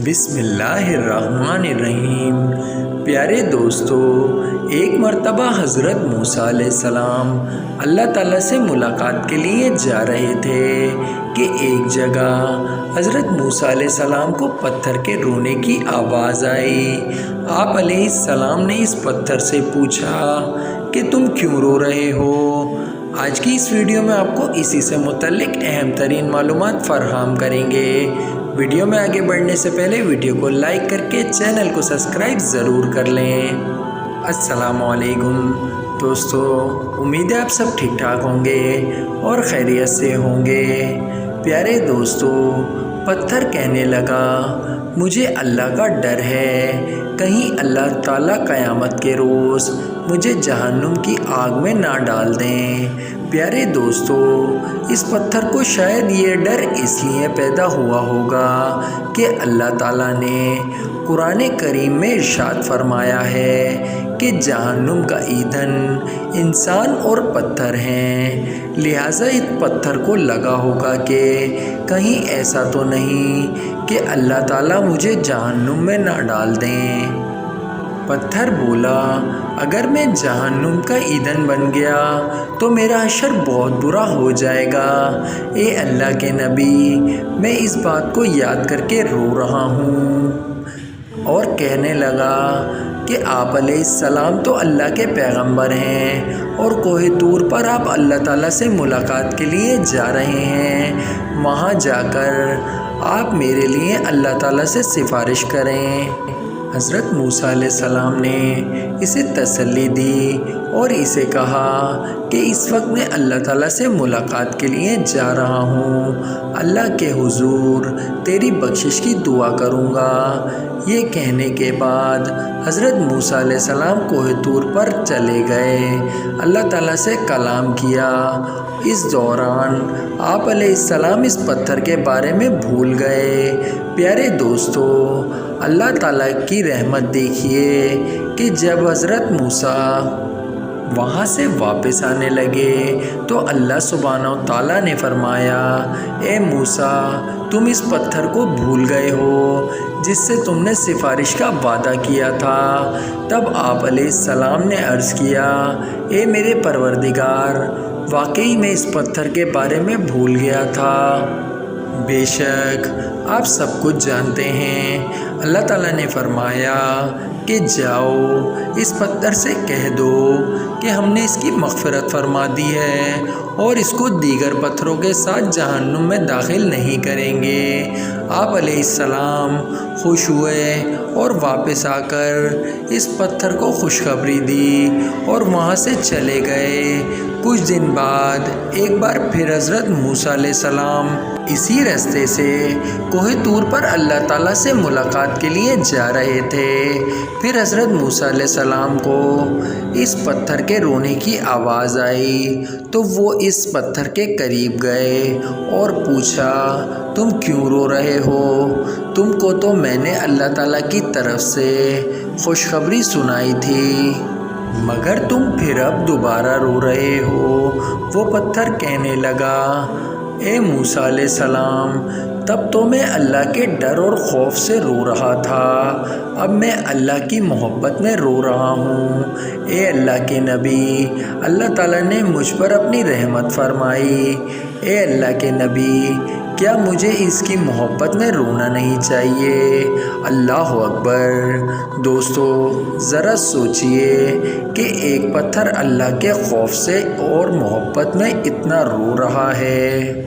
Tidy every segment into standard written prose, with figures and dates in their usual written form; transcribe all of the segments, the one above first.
بسم اللہ الرحمن الرحیم۔ پیارے دوستو، ایک مرتبہ حضرت موسیٰ علیہ السلام اللہ تعالیٰ سے ملاقات کے لیے جا رہے تھے کہ ایک جگہ حضرت موسیٰ علیہ السلام کو پتھر کے رونے کی آواز آئی۔ آپ علیہ السلام نے اس پتھر سے پوچھا کہ تم کیوں رو رہے ہو؟ آج کی اس ویڈیو میں آپ کو اسی سے متعلق اہم ترین معلومات فراہم کریں گے۔ ویڈیو میں آگے بڑھنے سے پہلے ویڈیو کو لائک کر کے چینل کو سبسکرائب ضرور کر لیں۔ السلام علیکم دوستو، امید ہے آپ سب ٹھیک ٹھاک ہوں گے اور خیریت سے ہوں گے۔ پیارے دوستو، پتھر کہنے لگا، مجھے اللہ کا ڈر ہے، کہیں اللہ تعالیٰ قیامت کے روز مجھے جہنم کی آگ میں نہ ڈال دیں۔ پیارے دوستو، اس پتھر کو شاید یہ ڈر اس لیے پیدا ہوا ہوگا کہ اللہ تعالیٰ نے قرآن کریم میں ارشاد فرمایا ہے کہ جہنم کا ایندھن انسان اور پتھر ہیں، لہٰذا اس پتھر کو لگا ہوگا کہ کہیں ایسا تو نہیں کہ اللہ تعالیٰ مجھے جہنم میں نہ ڈال دیں۔ پتھر بولا، اگر میں جہنم کا ایندھن بن گیا تو میرا حشر بہت برا ہو جائے گا۔ اے اللہ کے نبی، میں اس بات کو یاد کر کے رو رہا ہوں۔ اور کہنے لگا کہ آپ علیہ السلام تو اللہ کے پیغمبر ہیں اور کوہ طور پر آپ اللہ تعالیٰ سے ملاقات کے لیے جا رہے ہیں، وہاں جا کر آپ میرے لیے اللہ تعالیٰ سے سفارش کریں۔ حضرت موسیٰ علیہ السلام نے اسے تسلی دی اور اسے کہا کہ اس وقت میں اللہ تعالیٰ سے ملاقات کے لیے جا رہا ہوں، اللہ کے حضور تیری بخشش کی دعا کروں گا۔ یہ کہنے کے بعد حضرت موسیٰ علیہ السلام کوہ طور پر چلے گئے، اللہ تعالیٰ سے کلام کیا۔ اس دوران آپ علیہ السلام اس پتھر کے بارے میں بھول گئے۔ پیارے دوستو، اللہ تعالیٰ کی رحمت دیکھیے کہ جب حضرت موسیٰ وہاں سے واپس آنے لگے تو اللہ سبحانہ و تعالیٰ نے فرمایا، اے موسیٰ، تم اس پتھر کو بھول گئے ہو جس سے تم نے سفارش کا وعدہ کیا تھا۔ تب آپ علیہ السلام نے عرض کیا، اے میرے پروردگار، واقعی میں اس پتھر کے بارے میں بھول گیا تھا۔ بے شک آپ سب کچھ جانتے ہیں۔ اللہ تعالیٰ نے فرمایا کہ جاؤ اس پتھر سے کہہ دو کہ ہم نے اس کی مغفرت فرما دی ہے اور اس کو دیگر پتھروں کے ساتھ جہنم میں داخل نہیں کریں گے۔ آپ علیہ السلام خوش ہوئے اور واپس آ کر اس پتھر کو خوشخبری دی اور وہاں سے چلے گئے۔ کچھ دن بعد ایک بار پھر حضرت موسیٰ علیہ السلام اسی راستے سے کوہ طور پر اللہ تعالیٰ سے ملاقات کے لیے جا رہے تھے۔ پھر حضرت موسیٰ علیہ السلام کو اس پتھر کے رونے کی آواز آئی تو وہ اس پتھر کے قریب گئے اور پوچھا، تم کیوں رو رہے ہو؟ تم کو تو میں نے اللہ تعالیٰ کی طرف سے خوشخبری سنائی تھی، مگر تم پھر اب دوبارہ رو رہے ہو۔ وہ پتھر کہنے لگا، اے موسیٰ علیہ السلام، تب تو میں اللہ کے ڈر اور خوف سے رو رہا تھا، اب میں اللہ کی محبت میں رو رہا ہوں۔ اے اللہ کے نبی، اللہ تعالیٰ نے مجھ پر اپنی رحمت فرمائی۔ اے اللہ کے نبی، کیا مجھے اس کی محبت میں رونا نہیں چاہیے؟ اللہ اکبر۔ دوستو، ذرا سوچئے کہ ایک پتھر اللہ کے خوف سے اور محبت میں اتنا رو رہا ہے،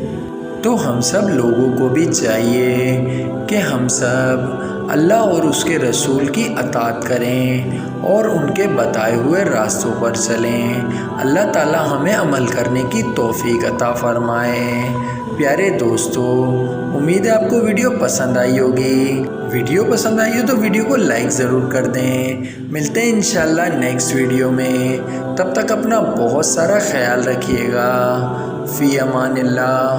تو ہم سب لوگوں کو بھی چاہیے کہ ہم سب اللہ اور اس کے رسول کی اطاعت کریں اور ان کے بتائے ہوئے راستوں پر چلیں۔ اللہ تعالیٰ ہمیں عمل کرنے کی توفیق عطا فرمائے۔ پیارے دوستو، امید ہے آپ کو ویڈیو پسند آئی ہوگی۔ ویڈیو پسند آئی ہو تو ویڈیو کو لائک ضرور کر دیں۔ ملتے ہیں انشاءاللہ نیکسٹ ویڈیو میں، تب تک اپنا بہت سارا خیال رکھیے گا۔ فی امان اللہ۔